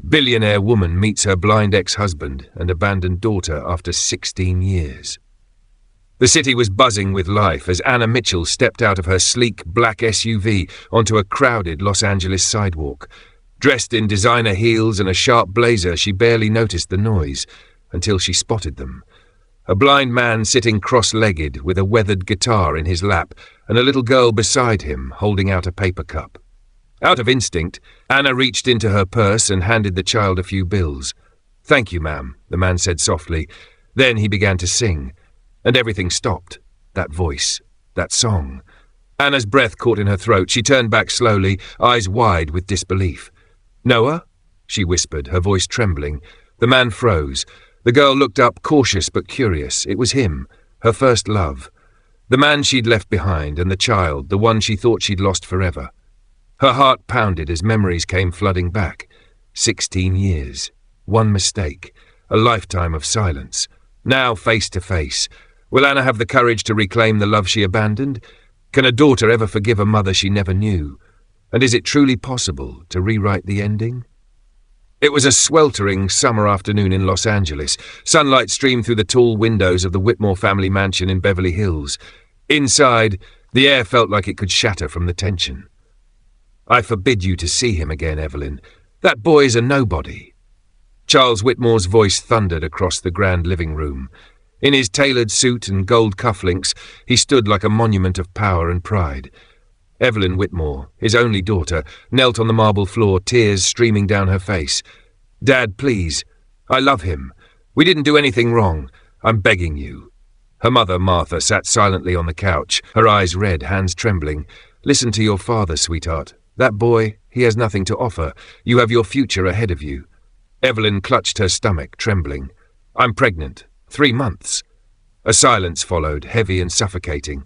Billionaire woman meets her blind ex-husband and abandoned daughter after 16 years. The city was buzzing with life as Anna Mitchell stepped out of her sleek black SUV onto a crowded Los Angeles sidewalk. Dressed in designer heels and a sharp blazer, she barely noticed the noise until she spotted them. A blind man sitting cross-legged with a weathered guitar in his lap and a little girl beside him holding out a paper cup. Out of instinct, Anna reached into her purse and handed the child a few bills. "Thank you, ma'am," the man said softly. Then he began to sing, and everything stopped. That voice, that song. Anna's breath caught in her throat. She turned back slowly, eyes wide with disbelief. "Noah?" she whispered, her voice trembling. The man froze. The girl looked up, cautious but curious. It was him, her first love. The man she'd left behind, and the child, the one she thought she'd lost forever. Her heart pounded as memories came flooding back. 16 years. One mistake. A lifetime of silence. Now face to face. Will Anna have the courage to reclaim the love she abandoned? Can a daughter ever forgive a mother she never knew? And is it truly possible to rewrite the ending? It was a sweltering summer afternoon in Los Angeles. Sunlight streamed through the tall windows of the Whitmore family mansion in Beverly Hills. Inside, the air felt like it could shatter from the tension. "I forbid you to see him again, Evelyn. That boy is a nobody." Charles Whitmore's voice thundered across the grand living room. In his tailored suit and gold cufflinks, he stood like a monument of power and pride. Evelyn Whitmore, his only daughter, knelt on the marble floor, tears streaming down her face. "Dad, please. I love him. We didn't do anything wrong. I'm begging you." Her mother, Martha, sat silently on the couch, her eyes red, hands trembling. "Listen to your father, sweetheart. That boy, he has nothing to offer. You have your future ahead of you." Evelyn clutched her stomach, trembling. "I'm pregnant. 3 months." A silence followed, heavy and suffocating.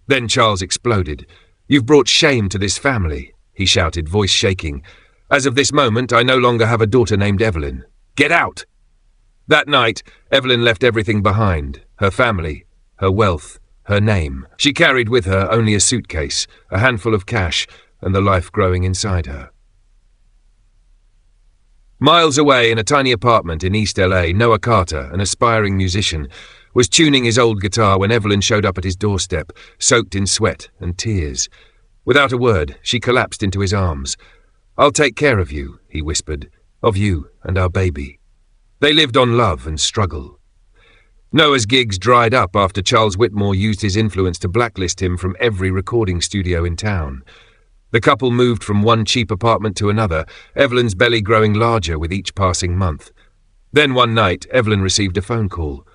Then Charles exploded. "You've brought shame to this family," he shouted, voice shaking. "As of this moment, I no longer have a daughter named Evelyn. Get out!" That night, Evelyn left everything behind. Her family, her wealth, her name. She carried with her only a suitcase, a handful of cash, and the life growing inside her. Miles away in a tiny apartment in East LA, Noah Carter, an aspiring musician, was tuning his old guitar when Evelyn showed up at his doorstep, soaked in sweat and tears. Without a word, she collapsed into his arms. "I'll take care of you," he whispered, "of you and our baby." They lived on love and struggle. Noah's gigs dried up after Charles Whitmore used his influence to blacklist him from every recording studio in town. The couple moved from one cheap apartment to another, Evelyn's belly growing larger with each passing month. Then one night, Evelyn received a phone call.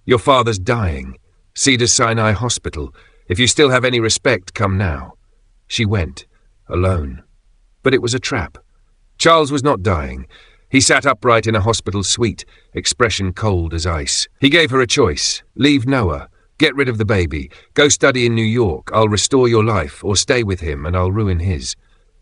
"Your father's dying. Cedars-Sinai Hospital. If you still have any respect, come now." She went, alone. But it was a trap. Charles was not dying. He sat upright in a hospital suite, expression cold as ice. He gave her a choice. Leave Noah. Get rid of the baby. Go study in New York. I'll restore your life, or stay with him and I'll ruin his.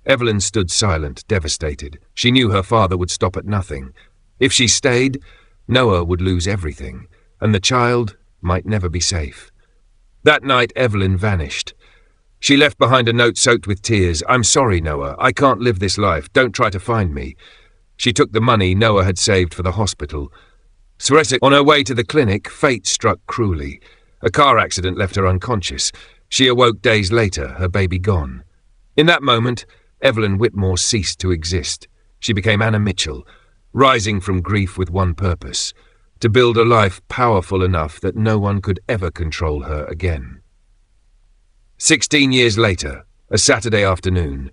Evelyn stood silent, devastated. She knew her father would stop at nothing. If she stayed, Noah would lose everything, and the child might never be safe. That night, Evelyn vanished. She left behind a note soaked with tears. "I'm sorry, Noah. I can't live this life. Don't try to find me." She took the money Noah had saved for the hospital. On her way to the clinic, fate struck cruelly. A car accident left her unconscious. She awoke days later, her baby gone. In that moment, Evelyn Whitmore ceased to exist. She became Anna Mitchell, rising from grief with one purpose: to build a life powerful enough that no one could ever control her again. 16 years later, a Saturday afternoon,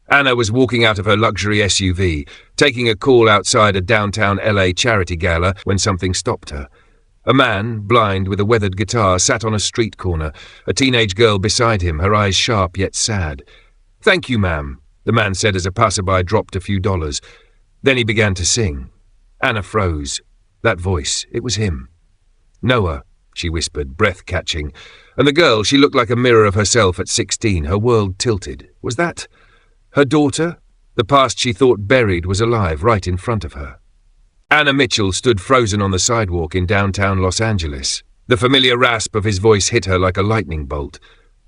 Anna was walking out of her luxury SUV, taking a call outside a downtown LA charity gala when something stopped her. A man, blind with a weathered guitar, sat on a street corner, a teenage girl beside him, her eyes sharp yet sad. "Thank you, ma'am," the man said as a passerby dropped a few dollars. Then he began to sing. Anna froze. That voice, it was him. "Noah," she whispered, breath catching. And the girl, she looked like a mirror of herself at 16, her world tilted. Was that her daughter? The past she thought buried was alive right in front of her. Anna Mitchell stood frozen on the sidewalk in downtown Los Angeles. The familiar rasp of his voice hit her like a lightning bolt.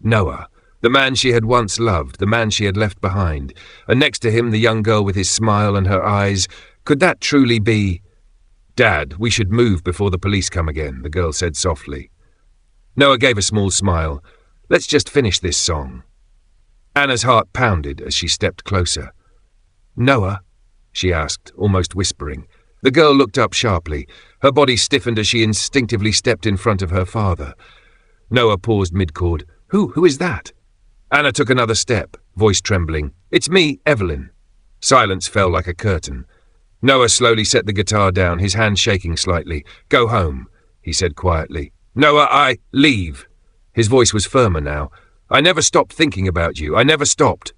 Noah, the man she had once loved, the man she had left behind, and next to him the young girl with his smile and her eyes, Could that truly be— "Dad, we should move before the police come again," the girl said softly. Noah gave a small smile. "Let's just finish this song." Anna's heart pounded as she stepped closer. "Noah?" she asked, almost whispering. The girl looked up sharply. Her body stiffened as she instinctively stepped in front of her father. Noah paused mid-chord. Who is that?" Anna took another step, voice trembling. "It's me, Evelyn." Silence fell like a curtain. Noah slowly set the guitar down, his hand shaking slightly. "Go home," he said quietly. "Noah, leave." His voice was firmer now. "I never stopped thinking about you. I never stopped."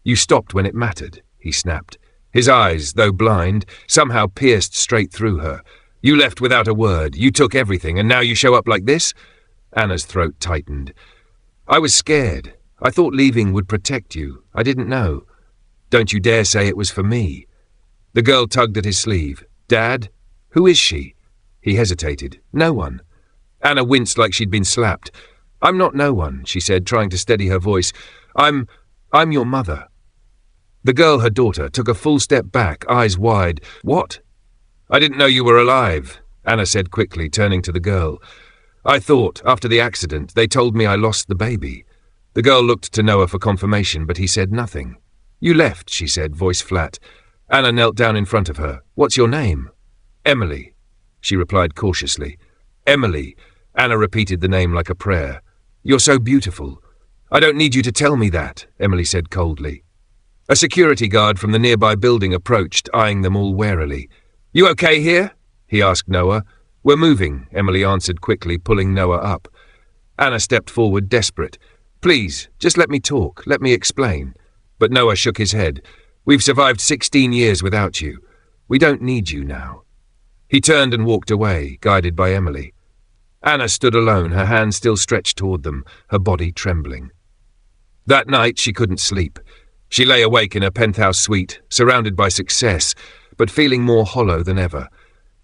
"You stopped when it mattered," he snapped. His eyes, though blind, somehow pierced straight through her. "You left without a word. You took everything, and now you show up like this?" Anna's throat tightened. "I was scared. I thought leaving would protect you. I didn't know. Don't you dare say it was for me." The girl tugged at his sleeve. "Dad? Who is she?" He hesitated. "No one." Anna winced like she'd been slapped. "I'm not no one," she said, trying to steady her voice. I'm your mother." The girl, her daughter, took a full step back, eyes wide. "What?" "I didn't know you were alive," Anna said quickly, turning to the girl. "I thought, after the accident, they told me I lost the baby." The girl looked to Noah for confirmation, but he said nothing. "You left," she said, voice flat. Anna knelt down in front of her. "What's your name?" "Emily," she replied cautiously. "Emily," Anna repeated the name like a prayer. "You're so beautiful." "I don't need you to tell me that," Emily said coldly. A security guard from the nearby building approached, eyeing them all warily. "You okay here?" he asked Noah. "We're moving," Emily answered quickly, pulling Noah up. Anna stepped forward, desperate. "Please, just let me talk, let me explain." But Noah shook his head. "We've survived 16 years without you. We don't need you now." He turned and walked away, guided by Emily. Anna stood alone, her hands still stretched toward them, her body trembling. That night she couldn't sleep. She lay awake in her penthouse suite, surrounded by success, but feeling more hollow than ever.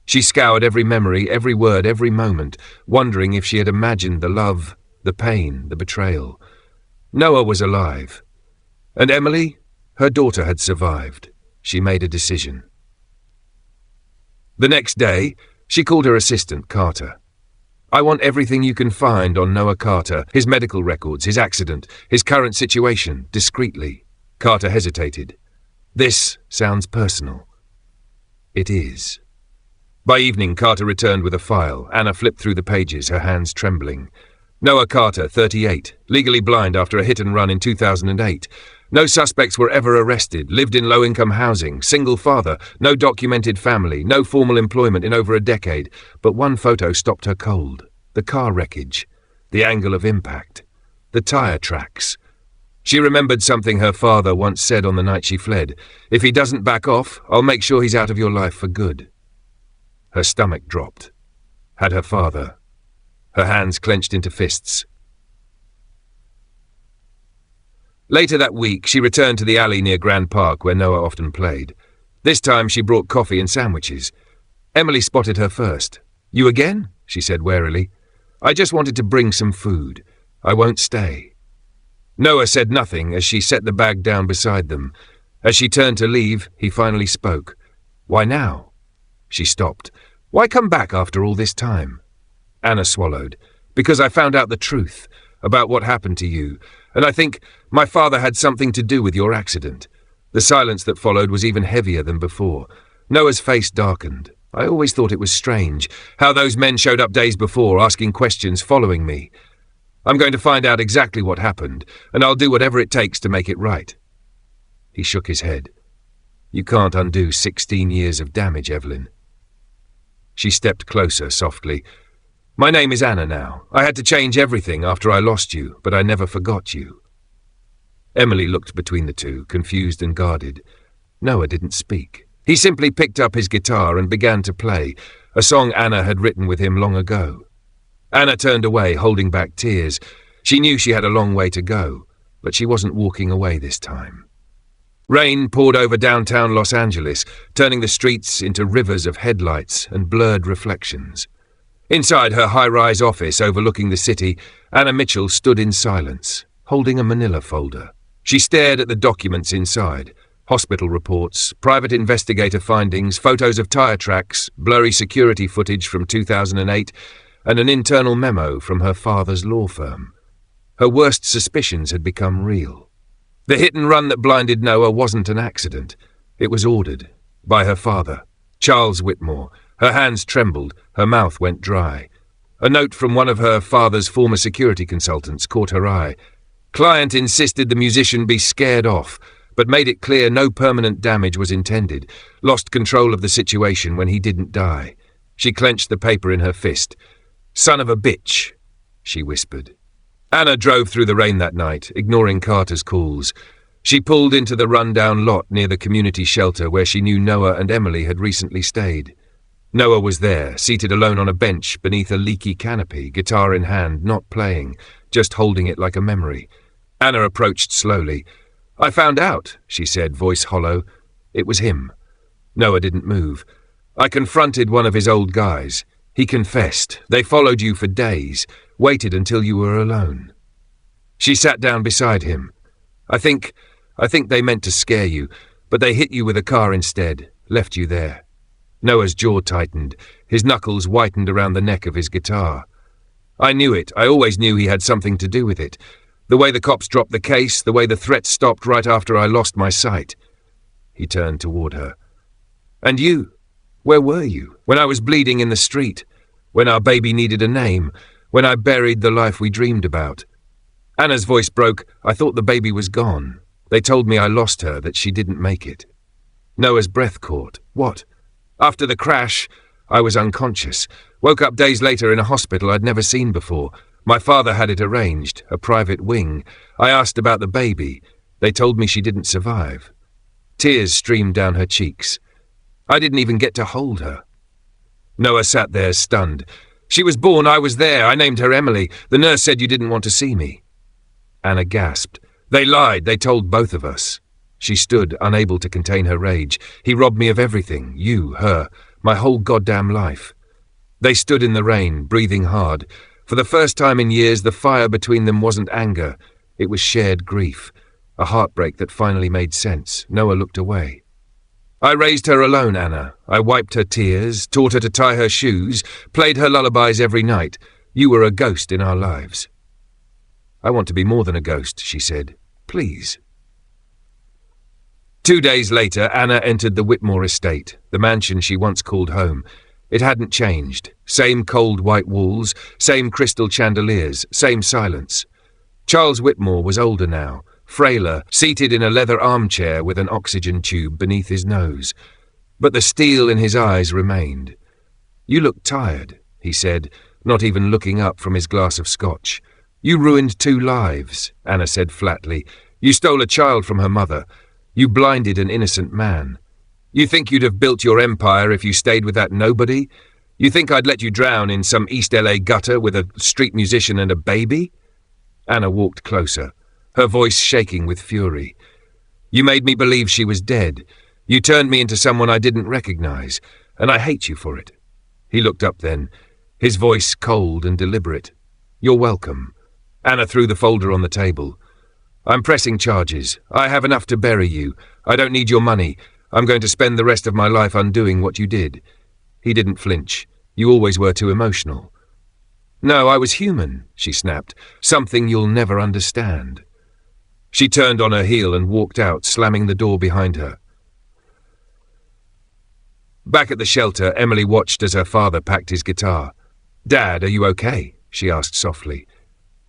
She scoured every memory, every word, every moment, wondering if she had imagined the love, the pain, the betrayal. Noah was alive. And Emily? Her daughter had survived. She made a decision. The next day, she called her assistant, Carter. "I want everything you can find on Noah Carter, his medical records, his accident, his current situation, discreetly." Carter hesitated. "This sounds personal." "It is." By evening, Carter returned with a file. Anna flipped through the pages, her hands trembling. Noah Carter, 38, legally blind after a hit-and-run in 2008. No suspects were ever arrested, lived in low-income housing, single father, no documented family, no formal employment in over a decade. But one photo stopped her cold. The car wreckage, the angle of impact, the tire tracks. She remembered something her father once said on the night she fled. "If he doesn't back off, I'll make sure he's out of your life for good." Her stomach dropped. Had her father. Her hands clenched into fists. Later that week, she returned to the alley near Grand Park where Noah often played. This time she brought coffee and sandwiches. Emily spotted her first. "You again?" she said warily. "I just wanted to bring some food. I won't stay." Noah said nothing as she set the bag down beside them. As she turned to leave, he finally spoke. "Why now?" She stopped. "Why come back after all this time?" Anna swallowed. "Because I found out the truth about what happened to you, and I think my father had something to do with your accident." The silence that followed was even heavier than before. Noah's face darkened. "I always thought it was strange, how those men showed up days before, asking questions, following me. I'm going to find out exactly what happened, and I'll do whatever it takes to make it right." He shook his head. "You can't undo 16 years of damage, Evelyn." She stepped closer, softly. "My name is Anna now. I had to change everything after I lost you, but I never forgot you." Emily looked between the two, confused and guarded. Noah didn't speak. He simply picked up his guitar and began to play, a song Anna had written with him long ago. Anna turned away, holding back tears. She knew she had a long way to go, but she wasn't walking away this time. Rain poured over downtown Los Angeles, turning the streets into rivers of headlights and blurred reflections. Inside her high-rise office overlooking the city, Anna Mitchell stood in silence, holding a manila folder. She stared at the documents inside. Hospital reports, private investigator findings, photos of tyre tracks, blurry security footage from 2008, and an internal memo from her father's law firm. Her worst suspicions had become real. The hit and run that blinded Noah wasn't an accident. It was ordered. By her father, Charles Whitmore. Her hands trembled, her mouth went dry. A note from one of her father's former security consultants caught her eye. Client insisted the musician be scared off, but made it clear no permanent damage was intended, lost control of the situation when he didn't die. She clenched the paper in her fist. "Son of a bitch," she whispered. Anna drove through the rain that night, ignoring Carter's calls. She pulled into the run-down lot near the community shelter where she knew Noah and Emily had recently stayed. Noah was there, seated alone on a bench beneath a leaky canopy, guitar in hand, not playing, just holding it like a memory. Anna approached slowly. "I found out," she said, voice hollow. It was him. Noah didn't move. "I confronted one of his old guys. He confessed. They followed you for days, waited until you were alone." She sat down beside him. I think they meant to scare you, but they hit you with a car instead, left you there." Noah's jaw tightened. His knuckles whitened around the neck of his guitar. "I knew it. I always knew he had something to do with it. The way the cops dropped the case, the way the threats stopped right after I lost my sight." He turned toward her. "And you? Where were you? When I was bleeding in the street? When our baby needed a name? When I buried the life we dreamed about?" Anna's voice broke. "I thought the baby was gone. They told me I lost her, that she didn't make it." Noah's breath caught. "What?" "After the crash, I was unconscious. Woke up days later in a hospital I'd never seen before. My father had it arranged, a private wing. I asked about the baby. They told me she didn't survive." Tears streamed down her cheeks. "I didn't even get to hold her." Noah sat there, stunned. "She was born, I was there. I named her Emily. The nurse said you didn't want to see me." Anna gasped. "They lied. They told both of us." She stood, unable to contain her rage. "He robbed me of everything. You, her, my whole goddamn life." They stood in the rain, breathing hard. For the first time in years, the fire between them wasn't anger. It was shared grief. A heartbreak that finally made sense. Noah looked away. "I raised her alone, Anna. I wiped her tears, taught her to tie her shoes, played her lullabies every night. You were a ghost in our lives." "I want to be more than a ghost," she said. "Please." 2 days later, Anna entered the Whitmore estate, the mansion she once called home. It hadn't changed. Same cold white walls, same crystal chandeliers, same silence. Charles Whitmore was older now, frailer, seated in a leather armchair with an oxygen tube beneath his nose. But the steel in his eyes remained. "You look tired," he said, not even looking up from his glass of scotch. "You ruined 2 lives," Anna said flatly. "You stole a child from her mother. You blinded an innocent man. You think you'd have built your empire if you stayed with that nobody? You think I'd let you drown in some East LA gutter with a street musician and a baby?" Anna walked closer, her voice shaking with fury. "You made me believe she was dead. You turned me into someone I didn't recognize, and I hate you for it." He looked up then, his voice cold and deliberate. "You're welcome." Anna threw the folder on the table. "I'm pressing charges. I have enough to bury you. I don't need your money. I'm going to spend the rest of my life undoing what you did." He didn't flinch. "You always were too emotional." "No, I was human," she snapped. "Something you'll never understand." She turned on her heel and walked out, slamming the door behind her. Back at the shelter, Emily watched as her father packed his guitar. "Dad, are you okay?" she asked softly.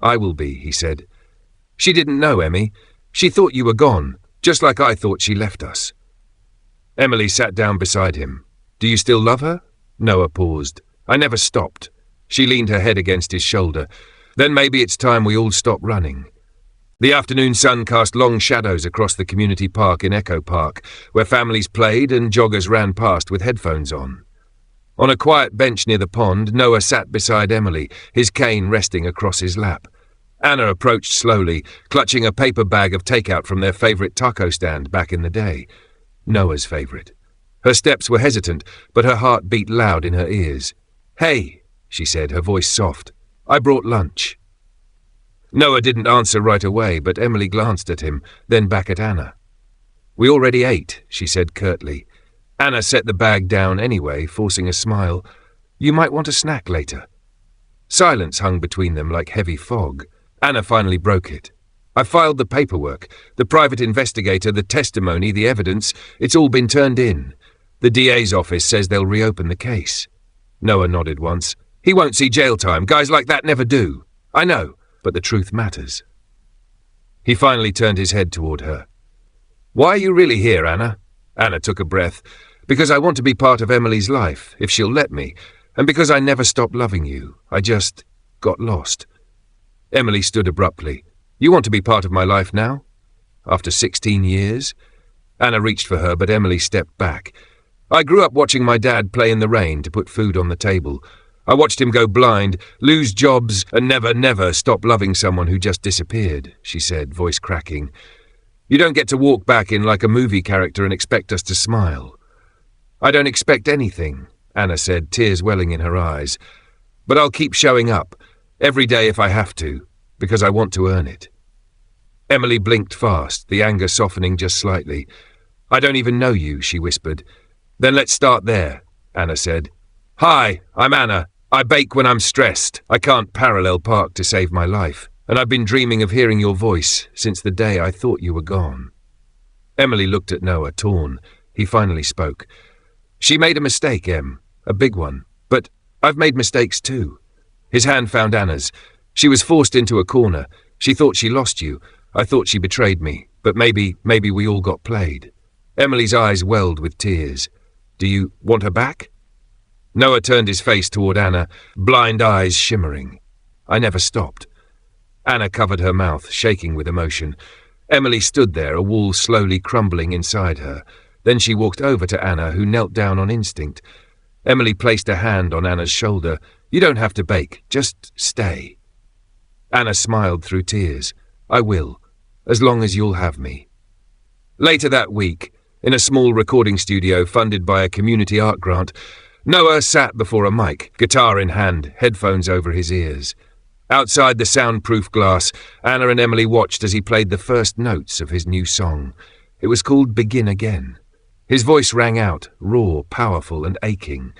"I will be," he said. "She didn't know, Emmy. She thought you were gone, just like I thought she left us." Emily sat down beside him. "Do you still love her?" Noah paused. "I never stopped." She leaned her head against his shoulder. "Then maybe it's time we all stop running." The afternoon sun cast long shadows across the community park in Echo Park, where families played and joggers ran past with headphones on. On a quiet bench near the pond, Noah sat beside Emily, his cane resting across his lap. Anna approached slowly, clutching a paper bag of takeout from their favorite taco stand back in the day. Noah's favorite. Her steps were hesitant, but her heart beat loud in her ears. "Hey," she said, her voice soft. "I brought lunch." Noah didn't answer right away, but Emily glanced at him, then back at Anna. "We already ate," she said curtly. Anna set the bag down anyway, forcing a smile. "You might want a snack later." Silence hung between them like heavy fog. Anna finally broke it. "I filed the paperwork. The private investigator, the testimony, the evidence. It's all been turned in. The DA's office says they'll reopen the case." Noah nodded once. "He won't see jail time. Guys like that never do." "I know, but the truth matters." He finally turned his head toward her. "Why are you really here, Anna?" Anna took a breath. "Because I want to be part of Emily's life, if she'll let me, and because I never stopped loving you. I just got lost." Emily stood abruptly. "You want to be part of my life now? After 16 years? Anna reached for her, but Emily stepped back. "I grew up watching my dad play in the rain to put food on the table. I watched him go blind, lose jobs, and never stop loving someone who just disappeared," she said, voice cracking. "You don't get to walk back in like a movie character and expect us to smile." "I don't expect anything," Anna said, tears welling in her eyes. "But I'll keep showing up, every day if I have to, because I want to earn it." Emily blinked fast, the anger softening just slightly. "I don't even know you," she whispered. "Then let's start there," Anna said. "Hi, I'm Anna. I bake when I'm stressed. I can't parallel park to save my life, and I've been dreaming of hearing your voice since the day I thought you were gone." Emily looked at Noah, torn. He finally spoke. "She made a mistake, Em, a big one, but I've made mistakes too." His hand found Anna's. "She was forced into a corner. She thought she lost you. I thought she betrayed me, but maybe we all got played." Emily's eyes welled with tears. "Do you want her back?" Noah turned his face toward Anna, blind eyes shimmering. "I never stopped." Anna covered her mouth, shaking with emotion. Emily stood there, a wall slowly crumbling inside her. Then she walked over to Anna, who knelt down on instinct. Emily placed a hand on Anna's shoulder. "You don't have to bake, just stay." Anna smiled through tears. "I will, as long as you'll have me." Later that week, in a small recording studio funded by a community art grant, Noah sat before a mic, guitar in hand, headphones over his ears. Outside the soundproof glass, Anna and Emily watched as he played the first notes of his new song. It was called Begin Again. His voice rang out, raw, powerful, and aching.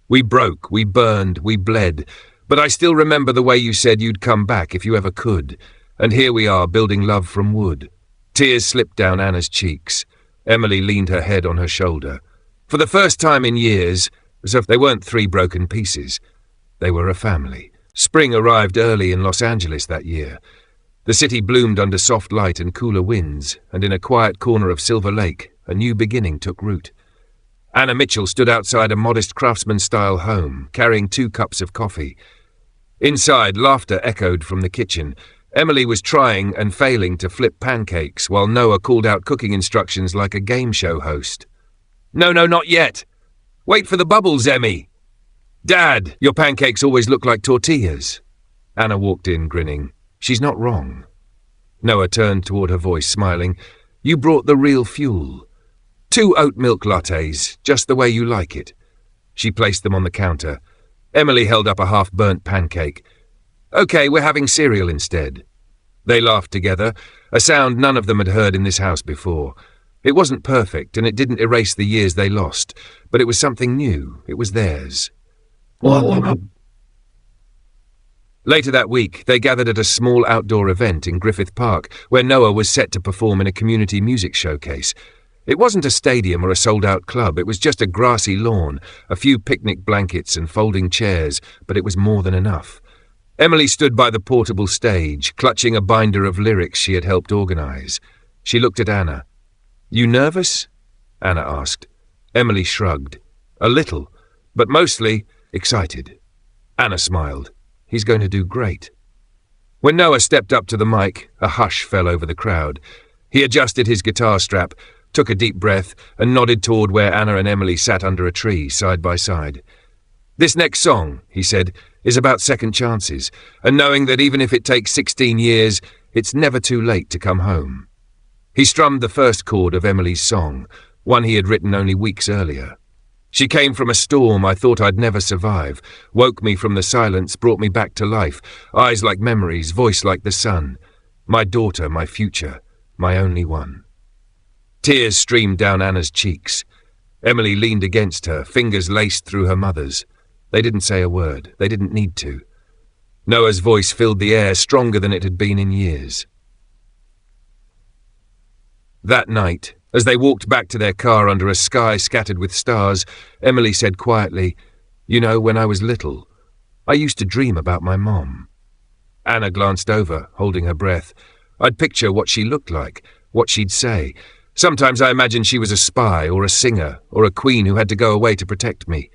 "We broke, we burned, we bled, but I still remember the way you said you'd come back if you ever could, and here we are building love from wood." Tears slipped down Anna's cheeks. Emily leaned her head on her shoulder. For the first time in years, as if they weren't three broken pieces, they were a family. Spring arrived early in Los Angeles that year. The city bloomed under soft light and cooler winds, and in a quiet corner of Silver Lake, a new beginning took root. Anna Mitchell stood outside a modest craftsman-style home, carrying 2 cups of coffee. Inside, laughter echoed from the kitchen. Emily was trying and failing to flip pancakes, while Noah called out cooking instructions like a game show host. "No, not yet. Wait for the bubbles, Emmy." "Dad, your pancakes always look like tortillas." Anna walked in, grinning. "She's not wrong." Noah turned toward her voice, smiling. "You brought the real fuel. 2 oat milk lattes, just the way you like it." She placed them on the counter. Emily held up a half-burnt pancake. "Okay, we're having cereal instead." They laughed together, a sound none of them had heard in this house before. It wasn't perfect, and it didn't erase the years they lost, but it was something new. It was theirs. Later that week, they gathered at a small outdoor event in Griffith Park, where Noah was set to perform in a community music showcase. It wasn't a stadium or a sold-out club. It was just a grassy lawn, a few picnic blankets and folding chairs, but it was more than enough. Emily stood by the portable stage, clutching a binder of lyrics she had helped organize. She looked at Anna. "You nervous?" Anna asked. Emily shrugged. "A little, but mostly excited." Anna smiled. "He's going to do great." When Noah stepped up to the mic, a hush fell over the crowd. He adjusted his guitar strap, took a deep breath, and nodded toward where Anna and Emily sat under a tree, side by side. "This next song," he said, "is about second chances, and knowing that even if it takes 16 years, it's never too late to come home." He strummed the first chord of Emily's song, one he had written only weeks earlier. "She came from a storm I thought I'd never survive, woke me from the silence, brought me back to life, eyes like memories, voice like the sun. My daughter, my future, my only one." Tears streamed down Anna's cheeks. Emily leaned against her, fingers laced through her mother's. They didn't say a word. They didn't need to. Noah's voice filled the air, stronger than it had been in years. That night, as they walked back to their car under a sky scattered with stars, Emily said quietly, "You know, when I was little, I used to dream about my mom." Anna glanced over, holding her breath. I'd picture what she looked like, what she'd say. Sometimes I imagined she was a spy or a singer or a queen who had to go away to protect me.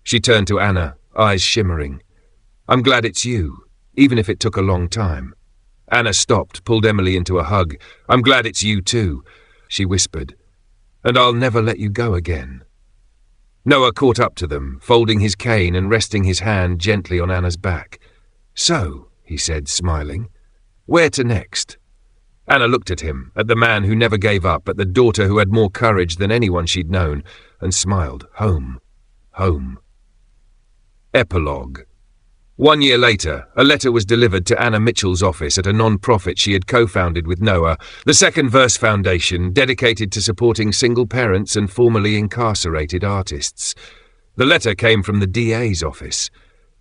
She turned to Anna, eyes shimmering. "I'm glad it's you, even if it took a long time." Anna stopped, pulled Emily into a hug. "I'm glad it's you too," she whispered. "And I'll never let you go again." Noah caught up to them, folding his cane and resting his hand gently on Anna's back. "So," he said, smiling, "where to next?" Anna looked at him, at the man who never gave up, at the daughter who had more courage than anyone she'd known, and smiled. Home. Home. Epilogue. 1 year later, a letter was delivered to Anna Mitchell's office at a non-profit she had co-founded with Noah, the Second Verse Foundation, dedicated to supporting single parents and formerly incarcerated artists. The letter came from the DA's office.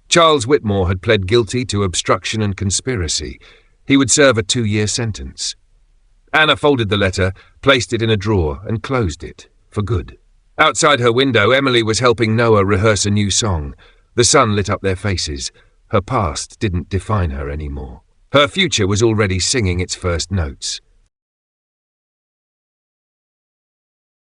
Charles Whitmore had pled guilty to obstruction and conspiracy. He would serve a 2-year sentence. Anna folded the letter, placed it in a drawer, and closed it, for good. Outside her window, Emily was helping Noah rehearse a new song. The sun lit up their faces. Her past didn't define her anymore. Her future was already singing its first notes.